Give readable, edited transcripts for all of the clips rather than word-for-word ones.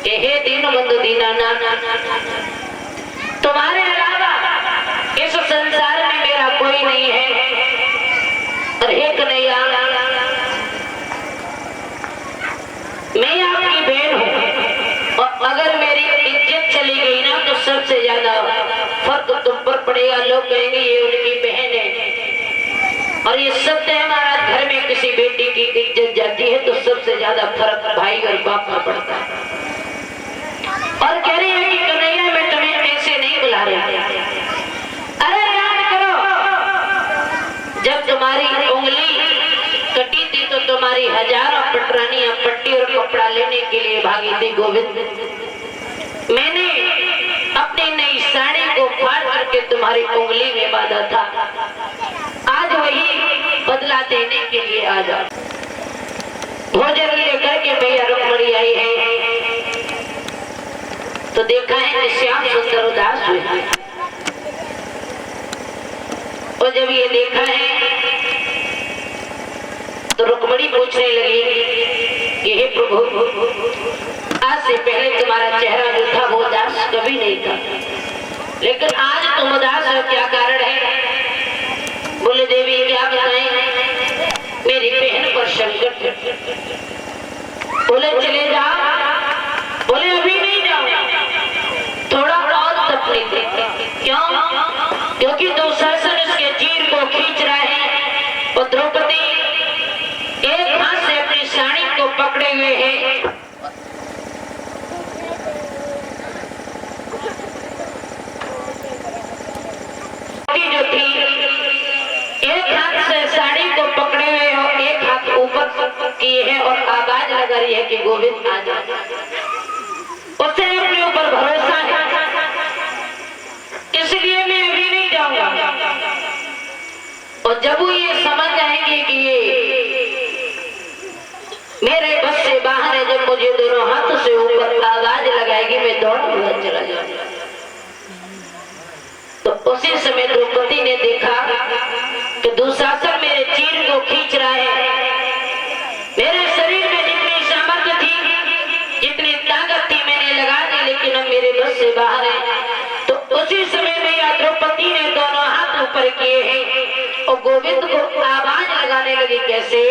कि हे दीनबंधु दीनानाथ, तुम्हारे अलावा इस संसार में मेरा कोई नहीं है। और हे कन्हैया, मैं आपकी बहन हूँ, और अगर मेरी इज्जत चली गई ना तो सबसे ज्यादा फर्क तुम पर पड़ेगा। लोग कहेंगे ये उनकी बहन है। और ये सत्य है, महाराज, घर में किसी बेटी की इज्जत जाती है तो सबसे ज्यादा फर्क भाई और बाप पर पड़ता है। और कह रही है कि कन्हैया मैं तुम्हें ऐसे नहीं बुला रही। अरे याद करो, जब तुम्हारी उंगली कटी थी तो तुम्हारी हजारों पटरानियां पट्टी और कपड़ा लेने के लिए भागी थी। गोविंद, मैंने अपनी नई साड़ी को फाड़ करके तुम्हारी उंगली में बांधा था। आज वही बदला देने के लिए आ जाओ। भोजन लेकर के भैया रुक्मणी आई है तो देखा है कि श्याम सुंदर उदास हुए। और जब ये देखा है तो रुक्मणी पूछने लगी कि हे प्रभु, आज से पहले तुम्हारा चेहरा जो था वो उदास कभी नहीं था, लेकिन आज तुम उदास हो, क्या कारण है? बोले देवी क्या बताएं, मेरी बहन पर संकट है। बोले चले जाओ। बोले अभी नहीं जाओ, थोड़ा और तपने दे। क्यों? क्योंकि दुशासन उसके चीर को खींच रहा है और द्रौपदी एक हाथ से अपनी साड़ी को पकड़े हुए है। जो थी एक हाथ से साड़ी को पकड़े हुए और एक हाथ ऊपर किए है और आवाज लगा रही है कि गोविंद आ जा। उसे अपने ऊपर भरोसा है, इसलिए मैं अभी नहीं जाऊंगा। और जब वो ये समझ जाएंगे कि ये मेरे बस से बाहर है, जब मुझे दोनों हाथों से ऊपर आवाज लगाएगी मैं दौड़ हुआ चला जाऊंगा। तो उसी समय द्रौपदी ने देखा कि दुशासन मेरे चीर को खींच रहा है। मेरे शरीर में जितनी सामर्थ्य थी, जितनी ताकत थी, मैंने लगा दी, लेकिन अब मेरे बस से बाहर है। तो उसी समय में या द्रौपदी ने दोनों हाथ ऊपर किए हैं और गोविंद को आवाज लगाने लगी। कैसे?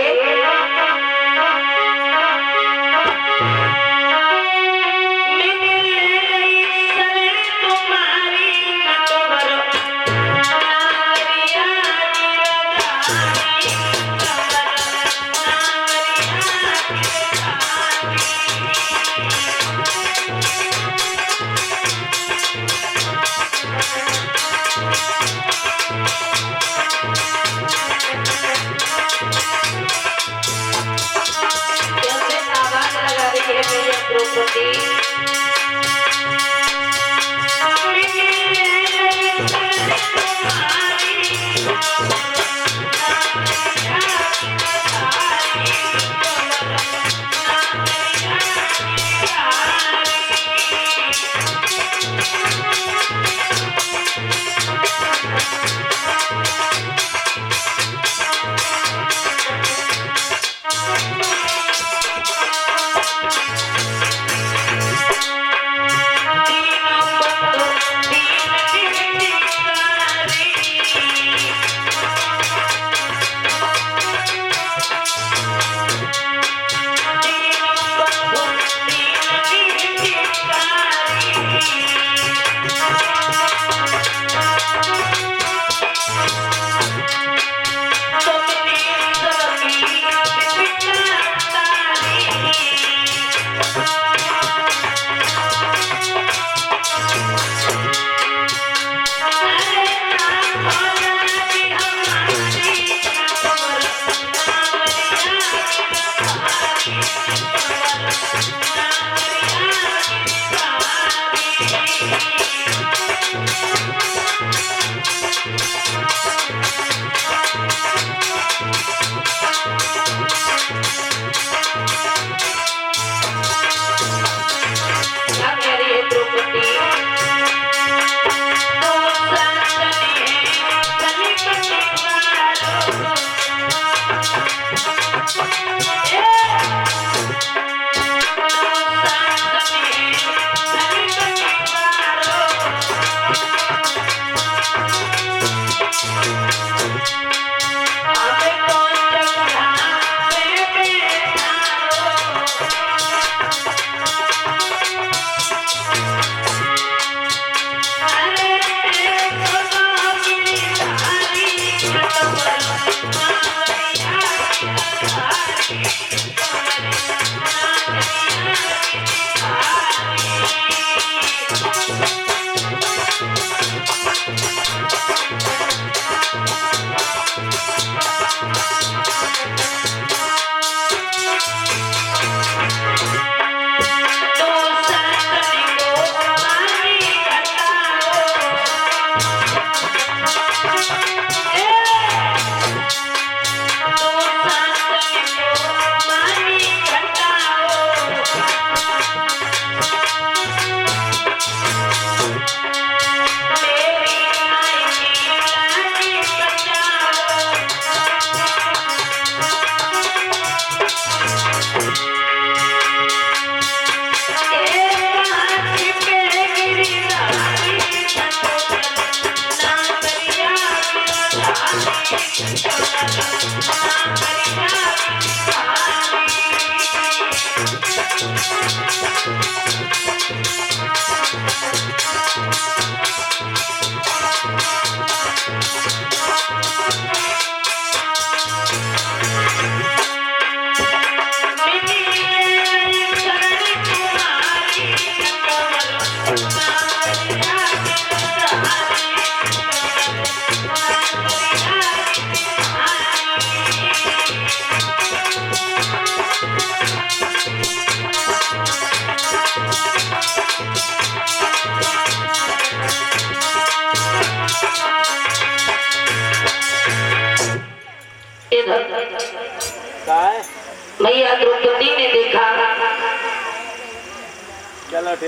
भैया द्रौपदी ने देखा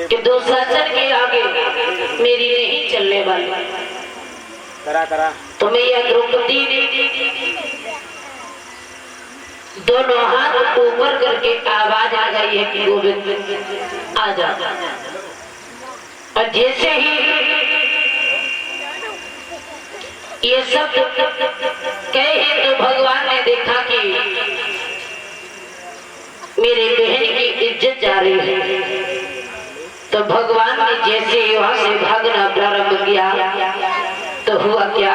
कि दुशासन के आगे मेरी नहीं चलने वाली। करा तो मैया द्रौपदी ने दोनों हाथ ऊपर करके आवाज लगाई है कि गोविंद आ जा। और जैसे ही ये सब कहे तो भगवान ने देखा कि मेरे बहन की इज्जत जा रही है। तो भगवान ने जैसे ही वहां से भागना प्रारंभ किया तो हुआ क्या,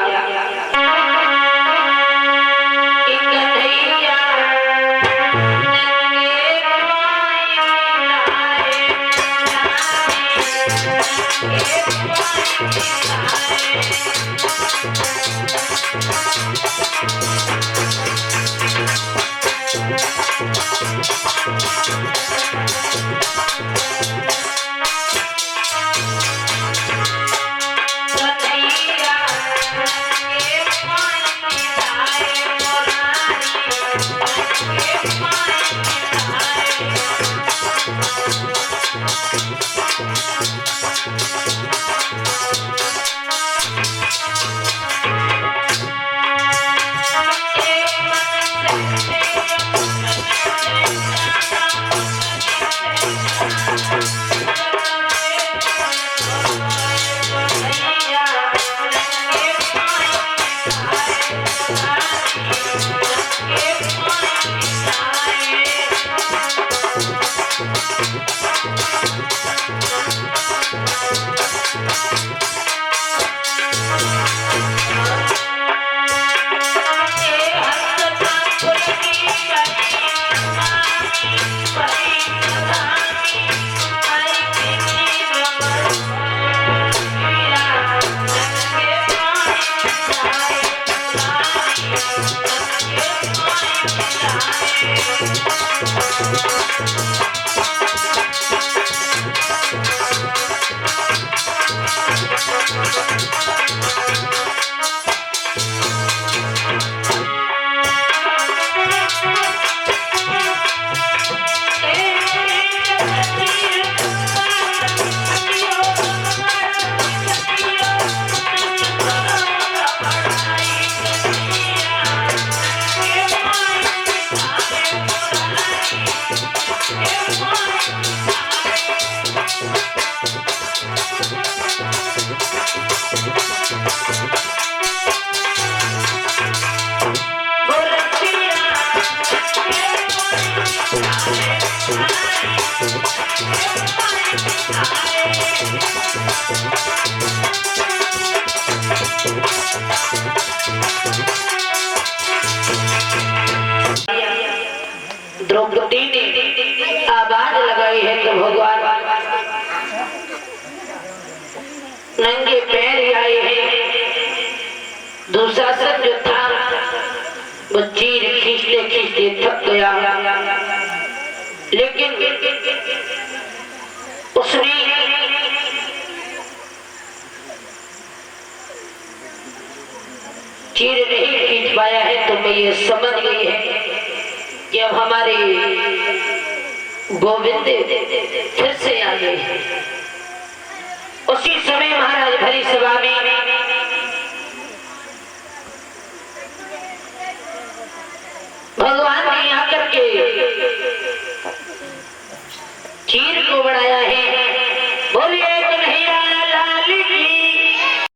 द्रौपदी ने आवाज लगाई है तो भगवान नंगे पैर आए हैं। दुशासन जो था वो चीर खींचते खींचते थक गया, लेकिन उसने चीर नहीं खींच पाया है। तो मैं ये समझ गई है कि अब हमारे गोविंद फिर से आ गए हैं। उसी समय महाराज भरी सभा में भगवान ने आकर के चीर को बढ़ाया है